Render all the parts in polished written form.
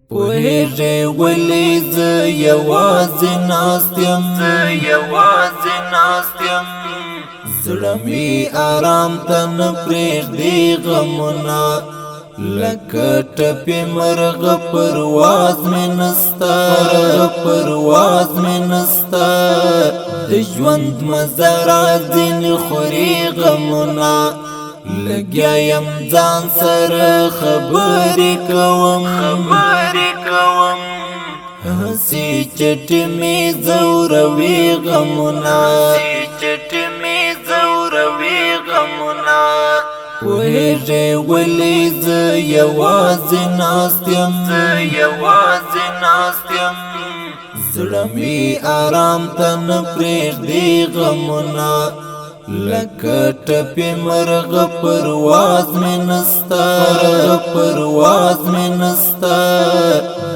پوهیږې ولې زه یوازې ناست یم زړه مې آرام ته نه پرېږدي غمونه لکه ټپې مرغه پرواز مې نسته د ژوند مزه راځینې خوري غمونه لګیا یم ځان سره خبرې کوم هسې چټې مې ځوروي غمونه پوهیږې ولې زه یوازې ناست یم زړه مې آرام ته نه پرېږدي غمونه لکه ټپې مرغه پرواز مې نسته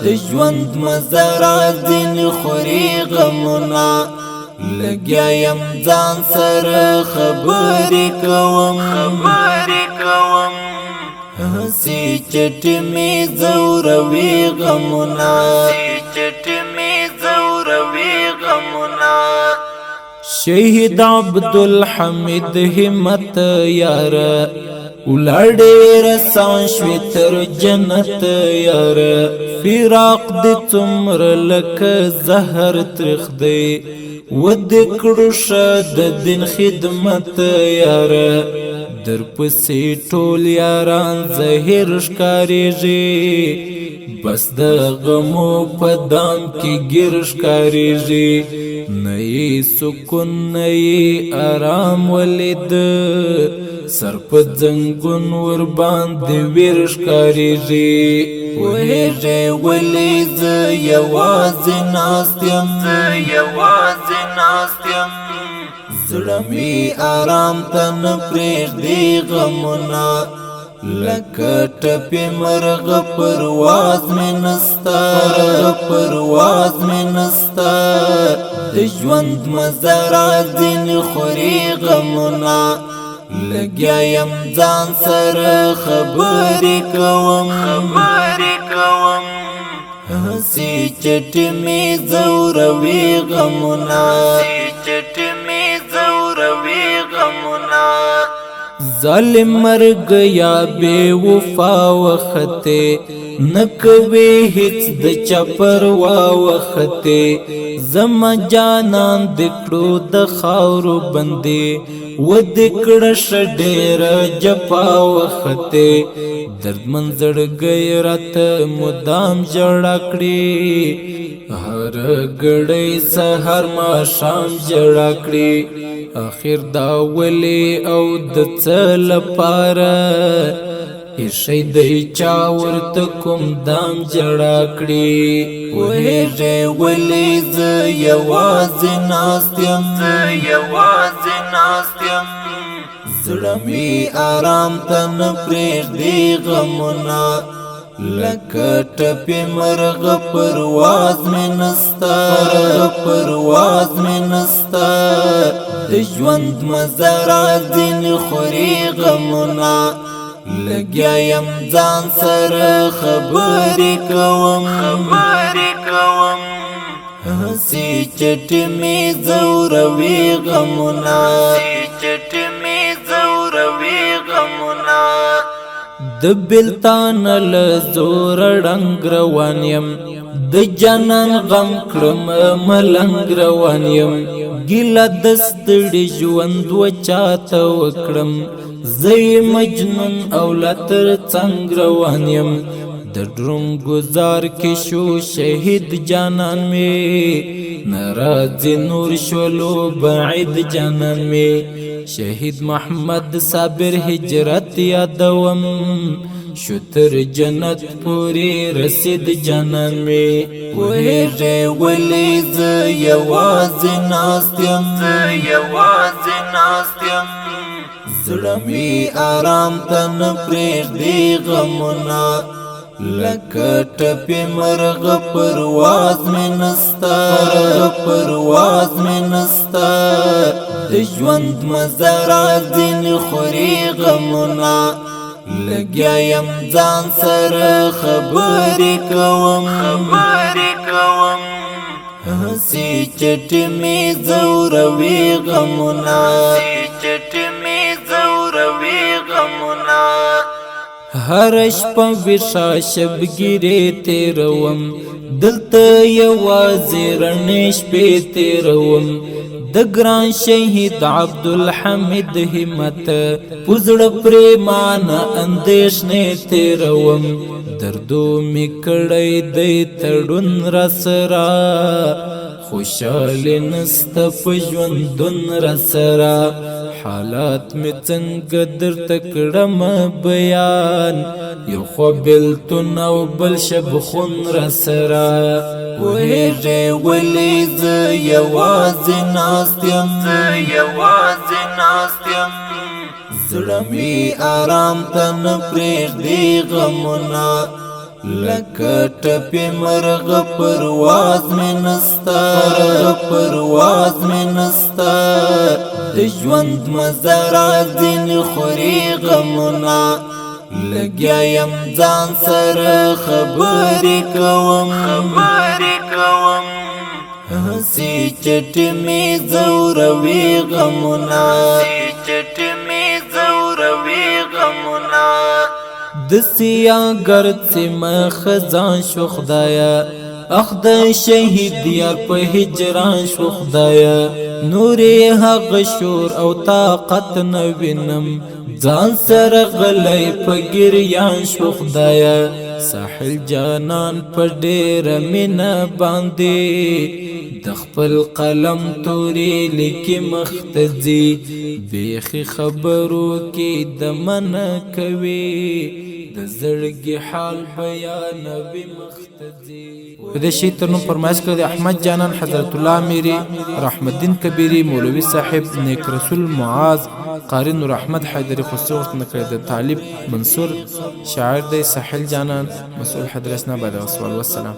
د ژوند مزه راځینې خوري غمونه لګیا یم ځان سره خبرې کوم هسې چټې مې ځوروي غمونه شهید عبدالحمید همت یاره ولاړ ډېر سان شوې تر جنت یاره فراق دې څومره لکه زهر ترخ دی ودې کړو شه د دین خدمت یاره در پسې ټول یاران زهر ښکارېږي بس د غمو په دام کې ګیر ښکارېږي نه یې سکون نه یې آرام ولید سر په ځنګون ورباندې ویر ښکارېږي پوهیږې ولې زه یوازې ناست یم زړه مې آرام ته نه پرېږدي غمونه لکه ټپې مرغه پرواز مې نسته د ژوند مزه راځینې خوري غمونه لګیا یم ځان سره خبرې کوم هسې چټې مې ځوروي غمونه ظالم مرګ یا بے وفا وخته نکوي هیڅ د چا پروا وخته زما جانان دکړو د خاورو بندي و دکړه شډېر جپا وخته درد منځړ غیرت مدام جړا کړی هر غړې سحر ما شام جړا کړی اخر دا ولی او د څل پاره هیڅ دی چا ورته کوم دام جړا کړی وهې ولی زه یوازې ناست یم زړه مې آرام ته نه پرېږدي غمونه لکه ټپې مرغه پرواز مې نسته د ژوند مزه راځینې خوري غمونه لګیا یم ځان سره خبرې کوم هسې چټې مې ځوروي غمونه د بلتان له زور ړنګ روان یم د جانان غم کړم ملنګ روان یم ګیله د ستړي ژوند وچاته وکړم زه مجنون او لا تر څنګ روان یم د ډروم گزار کې شو شهید جانان مې ناراضي نور شولو بعید جانان مې شهید محمد صابر هجرت یادوم شتر جنت پوری رسید جانان می وهې ولې زه یوازې ناست یم زړه مې آرام ته نه پرېږدي غمونه لکه ټپې مرغه پرواز مې نسته د ژوند مزه راځینې خوري غمونه لګیا یم ځان سره خبرې کوم هسې چټې مې ځوروي غمونه هر شپه ویښه شبګیرې تېروم دلته یوازې رڼې شپې تېروم د ګران شهید عبدالحمید همت په زړه پرېمانه اندېښنې تېروم دردو مې کړی دی تړون راسره خوشحالي نسته په ژوندون راسره حالات می څنګه درته کړم بیان یو خو بېلتون او بل شبخون راسره پوهېږې ولې زه یوازې ناست یم زړه مې آرام ته نه پرېږدي غمونه لکه ټپې مرغه پرواز مې نسته د ژوند مزه راځینې خوري غمونه لګیا یم ځان سره خبرې کوم هسې چټې مې ځوروي غمونه د سیاګرد سیمه خزان شو خدایا اخ د شهید یار په هجران شو خدایا نورې هغه شور او طاقت نه وینم ځان سره غلی په ګریان شو خدایا ساحل جانان په ډېره مینه باندې د خپل قلم تورې لیکي مخ ته ځي بیخي خبرو کې د منع کوي د زړګي حال بیانوي مخ ته ځي په دې شي تر نوم فرمایش کړی احمد جانان حضرت الله میری رحمت الدین کبیری مولوی صاحب نیک رسول معاذ قاری نور احمد حیدری خصوصي ورته نکړی د طالب منصور شاعر دی ساحل جانان مسؤول حضرت اسنا بعد والسلام